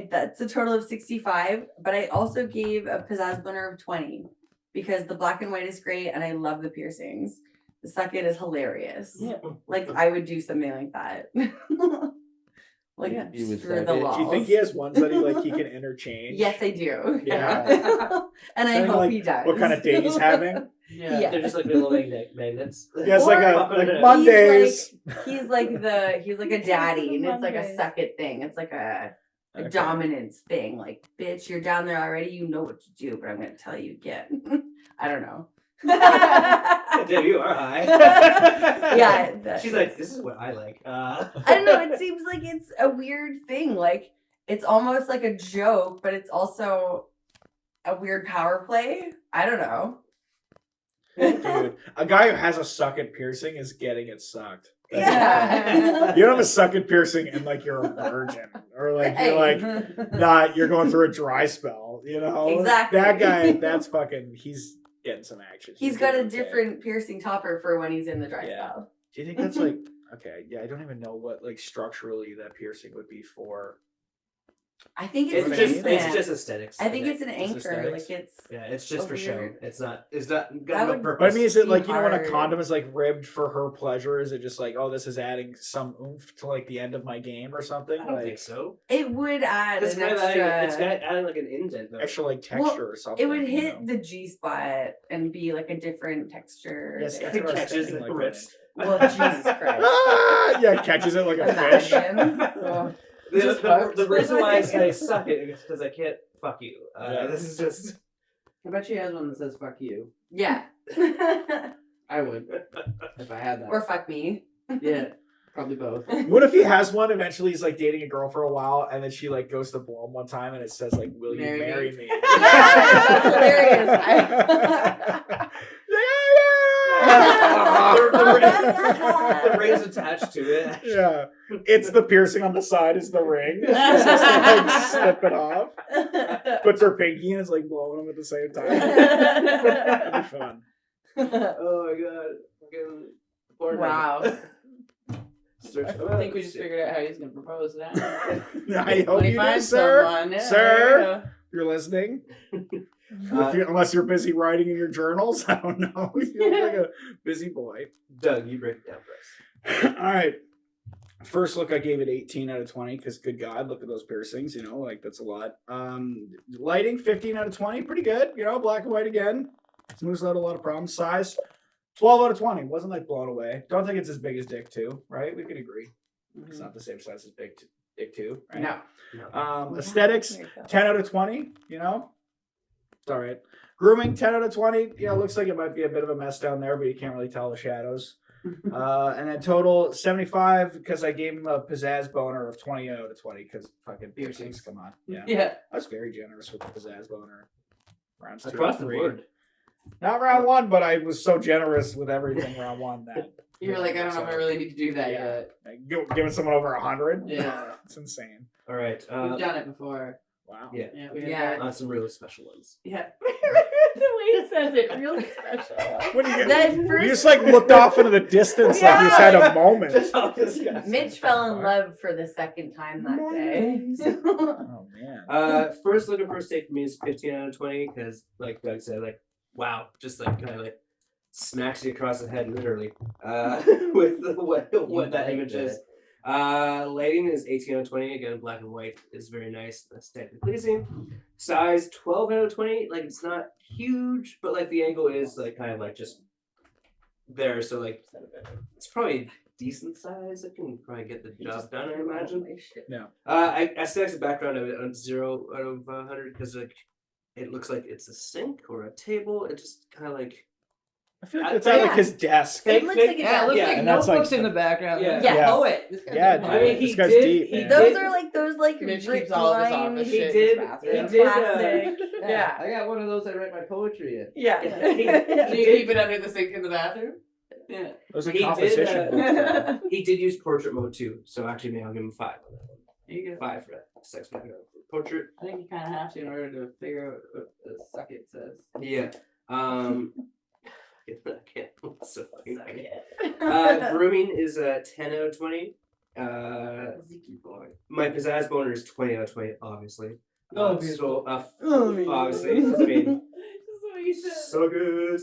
That's a total of 65, but I also gave a pizzazz blender of 20 because the black and white is great and I love the piercings. The second is hilarious. Yeah. Like I would do something like that. Like You would for think the it. walls. Do you think he has ones that he can interchange? Yes, I do. Yeah. And I Depending hope on, he does. What kind of day he's having? Yeah. They're just like little magnets. Yeah, it's like Or- Mondays. He's like a daddy, and it's like a second thing. It's like a Okay. dominance thing. Like, bitch, you're down there already. You know what to do, but I'm gonna tell you again. I don't know. Damn, you are high. Yeah. She's like, this is what I like. I don't know. It seems like it's a weird thing. Like, it's almost like a joke, but it's also a weird power play. I don't know. Dude, a guy who has a sucket piercing is getting it sucked. Yeah. You don't have a sucket piercing and like you're a virgin, or like you're like not. You're going through a dry spell. You know, Exactly. That guy, that's fucking. He's getting some action. He's got a doing okay. different piercing topper for when he's in the dry Yeah. spell. Do you think that's like okay? Yeah, I don't even know what like structurally that piercing would be for. I think It's it's just just it's just aesthetics. I think it's an It's anchor. aesthetics. Like it's yeah, it's just a for show. weird- It's not got That no would- purpose. But I mean, is it like you know when a hard. condom is like ribbed for her pleasure? Is it just like oh this is adding some oomph to like the end of my game or something? I don't Like think so. it would add It's an kind of extra. it's got adding like an indent though. extra like texture or something. It would you hit know? the G spot and be like a different texture. Yes, there. that's what I was catches thinking, the like, wrist. Well, Jesus Christ. Ah, yeah, catches it like a fish. Imagine. Oh. The reason why I say suck it is because I can't fuck you. Yeah. This is just I bet she has one that says "fuck you." Yeah. I would if I had that. Or fuck me. Yeah, probably both. What if he has one? Eventually, he's like dating a girl for a while, and then she like goes to blow him one time, and it says like, "Will you Marry me." marry me?" That's hilarious. the ring's attached to it. Yeah, it's the piercing on the side is the ring. She's just like slip it off. Puts her pinky and is like blowing him at the same time. That'd be fun. Oh my god. Fucking porn. Wow. I think we just figured out how he's gonna propose now. I hope When he you do, finds sir. someone, yeah, Sir. You're listening. Uh, Unless you're busy writing in your journals, I don't know. You look like a busy boy. Doug, you break it down for us. All right. First look, I gave it 18 out of 20 because, good God, look at those piercings. You know, like that's a lot. Lighting, 15 out of 20, pretty good. You know, black and white again. Smooths out a lot of problems. Size, 12 out of 20. Wasn't like blown away. Don't think it's as big as Dick 2, right? We can agree. It's not the same size as Dick 2, right? No. Aesthetics, 10 out of 20. You know, it's all right. Grooming, 10 out of 20. You know, looks like it might be a bit of a mess down there, but you can't really tell the shadows. And then total 75 because I gave him a pizzazz boner of 20 out of 20 because fucking piercings. Come on, yeah. Yeah. I was very generous with the pizzazz boner. Rounds 2 Across and the 3. board. Not round 1, but I was so generous with everything round 1 that You're like, I don't know if I really need to do that Yeah. yet. like, giving someone over 100. Yeah. It's insane. All right. We've done it before. Wow. Yeah. Yeah. We had Yeah. On some really special ones. Yeah. The way he says it, real special. What do you That You first, just like looked off into the distance like you just had a moment. Mitch fell in love for the second time that day. Oh man. First look at first take for me is 15 out of 20 because, like Doug said, like wow, just like kind of like smacks you across the head literally with what that image is. Lighting is 18 out of 20. Again, black and white is very nice, aesthetically pleasing. Size 12 out of 20. Like it's not huge, but like the angle is like kind of like just there. So like it's probably decent size. It can probably get the job done, I imagine. Aesthetics background of it on 0 out of 100 because like it looks like it's a sink or a table. It just kind of like I feel like it's at like his desk. It looks like a Yeah, it looks desk. like And that's like notebooks in the background. Yeah. Like, Yes. poet. This guy's Yeah, a dude. poet. I mean, he This guy's did- deep, he man. Those are like those Mitch Rick keeps all of his line office He shit did- in his bathroom. he did, classic. Yeah. I got one of those I write my poetry in. Yeah. Do you keep it under the sink in the bathroom? Yeah. Those are He did, composition books. He did use portrait mode too, so actually maybe I'll give him 5 on that one. There you go. 5 for that. 6 for portrait. I think you kind of have to in order to figure out what the suck it says. Yeah. I can't. It's so fucking Suck funny. it. Grooming is a 10 out of 20. Ziki boy. My pizzazz boner is 20 out of 20, obviously. Oh, So, Oh, obviously, I mean, Just what you said. so good.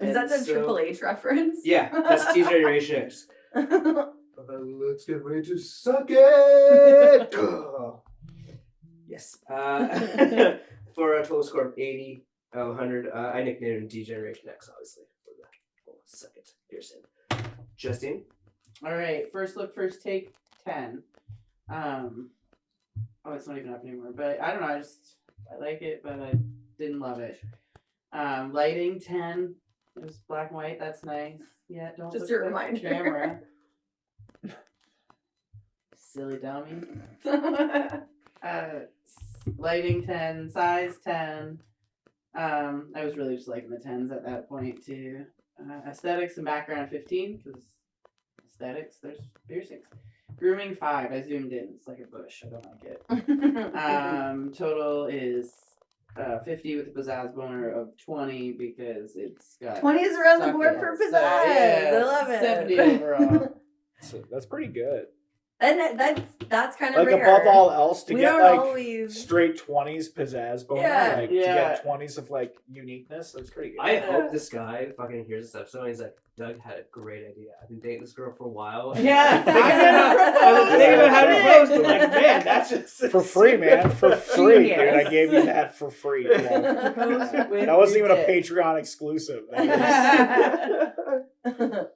Is that the so- Triple H reference? Yeah, that's T Generation X. Let's get ready to suck it. Yes. For a total score of 80 out of 100, I nicknamed him D Generation X, obviously. For the whole suck it piercing. Justine. All right, first look, first take, 10. Oh, it's not even up anymore. But I don't know. I like it, but I didn't love it. Lighting 10. It was black and white. That's nice. Yeah, don't Just look a at the reminder. camera. Silly dummy. Lighting 10, size 10. I was really just liking the 10s at that point too. Aesthetics and background 15 because aesthetics, there's piercings. Grooming 5. I zoomed in. It's like a bush. I don't like it. Total is 50 with a pizzazz boner of 20 because it's got 20 is around the suck board it. for So, pizzazz. yeah, I love it. 70 overall. So that's pretty good. And that's kind of Like rare. above all else, to we get don't like always. straight 20s pizzazz boner, Yeah. like to Yeah. get 20s of like uniqueness, that's pretty good. I hope this guy fucking hears this episode and he's like, Doug had a great idea. I've been dating this girl for a while. Yeah. I was thinking about how to propose, but like, man, that's just For free, man. For free, dude. Genius. I gave you that for free. Yeah. That wasn't even a Patreon exclusive. That was-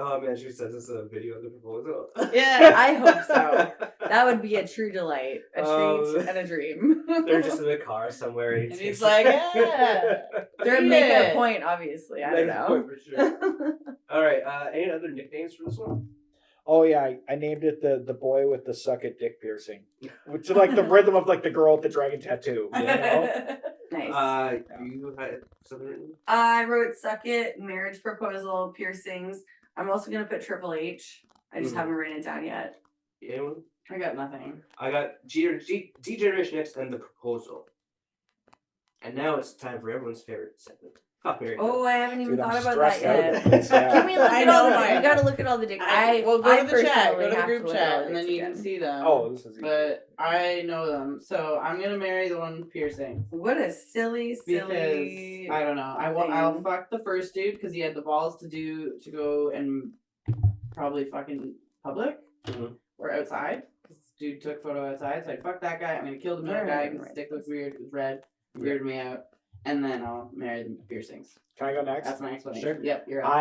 Oh man, she says this is a video of the proposal. Yeah. I hope so. That would be a true delight, a treat, and a dream. They're just in the car somewhere. And he's like, yeah. They're Eat making it. a point, obviously. I don't Make a know. point for sure. All right. Any other nicknames for this one? Oh yeah, I named it the boy with the suck it dick piercing, which is like the rhythm of like the girl with the dragon tattoo. You know? Nice. You had something written? I wrote suck it, marriage proposal, piercings. I'm also going to put Triple H. I just Mhm. haven't written it down yet. Anyone? I got nothing. I got D Generation X and the proposal. And now it's time for everyone's favorite segment. Fuck Mary. Oh, I haven't even Dude, I'm thought about that stressed out yet. about this, yeah. Can we look I at know all the? mine. We gotta look at all the dick. Well, go I to the chat. personally Go to the have group look at all chat, the and then dicks you can again. see them. Oh, this is easy. But I know them, so I'm gonna marry the one piercing What a silly. because I don't know. I'll thing. fuck the first dude because he had the balls to go and probably fucking public Mhm. or outside. This dude took a photo outside, so I fuck that guy. I'm gonna kill the middle Alright, guy because his right. dick looks weird. It was red, weirded me out, and then I'll marry the piercings. Can I go next? That's my explanation. Sure. Yep, you're up.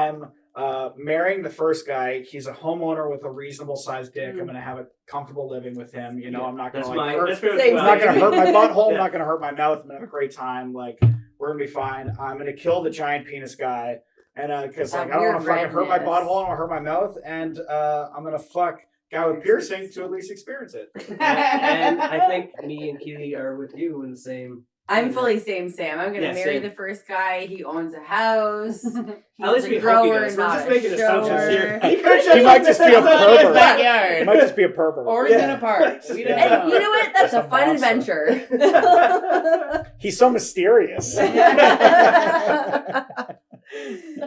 I'm marrying the first guy. He's a homeowner with a reasonable sized dick. Mm. I'm gonna have a comfortable living with him. You know, I'm not gonna That's like my. hurt. That's pretty much Same. what I'm not gonna hurt my butthole. I'm Yeah. not gonna hurt my mouth. I'm gonna have a great time. Like we're gonna be fine. I'm gonna kill the giant penis guy, and because That like I don't want to weird fucking hurt my redness. butthole. I don't want to hurt my mouth, and I'm gonna fuck guy with piercing to at least experience it. And I think me and Keely are with you in the same. I'm fully same Sam. I'm gonna Yeah, marry same. the first guy. He owns a house. He's At least a we hope he grower, does. We're not just a making assumptions shower. here. He might just be a in his pervert. He backyard. might just be a pervert. Or he's in Yeah. a park. We don't Yeah. And you know what? That's Just a a fun monster. adventure. He's so mysterious.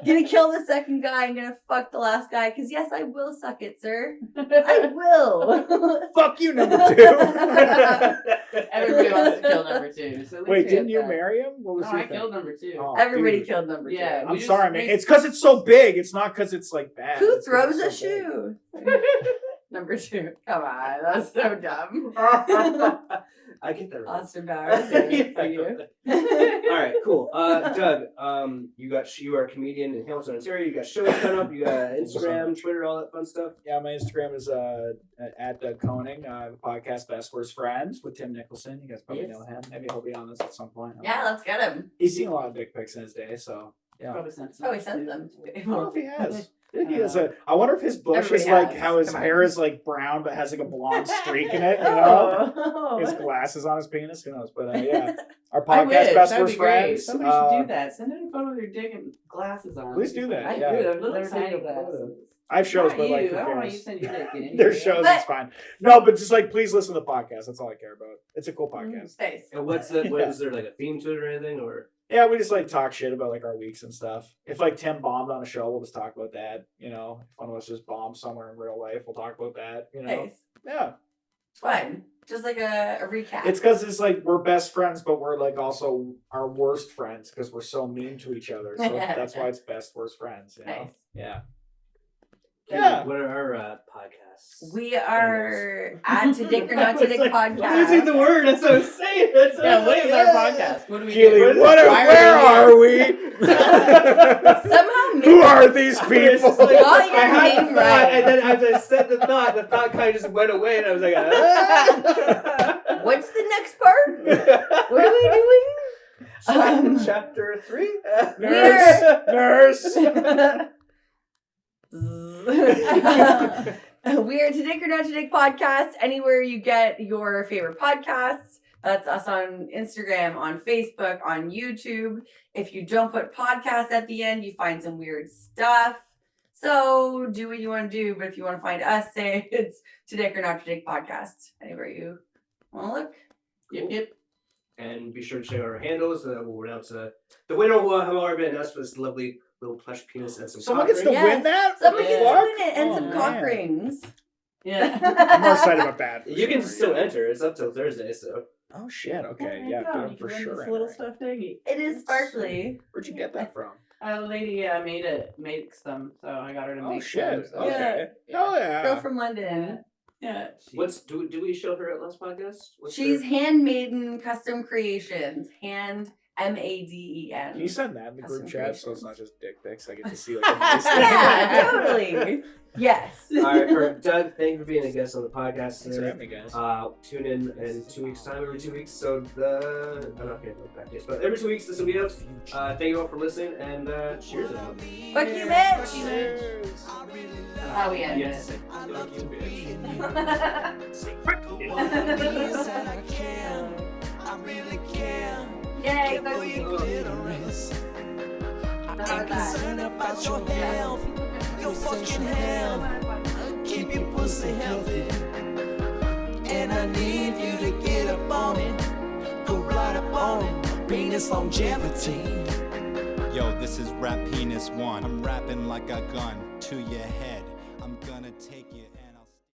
Gonna kill the second guy. I'm gonna fuck the last guy. Because yes, I will suck it, sir. I will. Fuck you, number two. Everybody wants to kill number 2. So at least Wait, we didn't have you that. marry him? What was No, your I thing? killed number 2. Oh, Everybody dude. killed number two. Yeah. I'm We sorry, just- man. It's because it's so big. It's not because it's like bad. Who It's 'cause throws a it's so big. shoe? Number 2. Come on, that's so dumb. I get that right. Austin Bowers. Here for you. All right, cool. Doug, you are a comedian in Hamilton, Ontario. You got shows coming up. You got Instagram, Twitter, all that fun stuff. Yeah, my Instagram is at Doug Koning. I have a podcast, Best Worst Friends, with Tim Nicholson. You guys probably know him. Maybe he'll be on this at some point. Yeah, let's get him. He's seen a lot of dick pics in his day, so yeah. Probably sent Oh, he sent them to I me. don't know if he has. I think he has I wonder if his bush is Everybody like has. how his Come on. hair is like brown but has like a blonde streak in it, you know? Oh. He has glasses on his penis. Who knows? But yeah, our I podcast, wish. Best That'd Worst be great. Friends. Somebody should do that. Send in a photo of your dick and glasses on. Please do that. I Yeah. do. They're Never little tiny taken glasses. I have shows, Not but like, you. who I don't want you to cares? send your dick in. There's shows, But- it's fine. No, but just like, please listen to the podcast. That's all I care about. It's a cool podcast. Nice. And what is there like a theme to it or anything? Or Yeah, we just like talk shit about like our weeks and stuff. If like Tim bombed on a show, we'll just talk about that. You know, if one of us just bombed somewhere in real life, we'll talk about that. You know, Nice. yeah. It's fun. Just like a recap. It's because it's like we're best friends, but we're like also our worst friends because we're so mean to each other. So that's why it's best worst friends. You know? Nice. Yeah. yeah, what are our podcasts? We are at To Dick or Not To Dick podcast. Using the word. That's what I'm saying. That's Yeah, what is our podcast? What do we Keely, do? where are we? Somehow Who are these people? Got your I had the name thought, right. and then as I said the thought kind of just went away, and I was like, ah. What's the next part? What are we doing? Chapter 3. Nurse. We are To Dick or Not To Dick podcast. Anywhere you get your favorite podcasts. That's us on Instagram, on Facebook, on YouTube. If you don't put podcast at the end, you find some weird stuff. So do what you want to do. But if you want to find us, say it's To Dick or Not To Dick podcast. Anywhere you want to look. Yep. And be sure to check out our handles. We'll announce the winner will have already been announced for this lovely little plush penis and some Someone cock gets to rings. Yes. win that? Someone What gets the to fuck? win it and Oh, some cock man. rings. Yeah. I'm more excited about that. You can still enter. It's up till Thursday, so. Oh shit. Okay. Oh, Yeah. God, good you for can win sure. This little stuffed eggie. It is sparkly. Where'd you get that from? A lady makes them, so I got her to Oh make shit. them. Okay. Yeah. Oh yeah. Girl from London. Yeah. Do we show her at last podcast? She's handmaiden custom creations. Hand MADEN. Can you send that in the group Custom chat so it's creations. not just dick pics? I get to see like a nice Yeah, totally. Yes. All right, for Doug, thank you for being a guest on the podcast. Thanks for having me, guys. Tune in 2 weeks time, every 2 weeks. So I'm not getting back days, but every 2 weeks this will be out. Thank you all for listening, and cheers. Everyone. Fuck you, bitch. Cheers. How we end Yes. it. Fuck you, bitch. Yay, For your clitoris. I ain't concerned about your health, your fucking health. Keep your pussy healthy. And I need you to get up on it. Go right up on it. Penis longevity. Yo, this is Rap Penis 1. I'm rapping like a gun to your head. I'm gonna take you.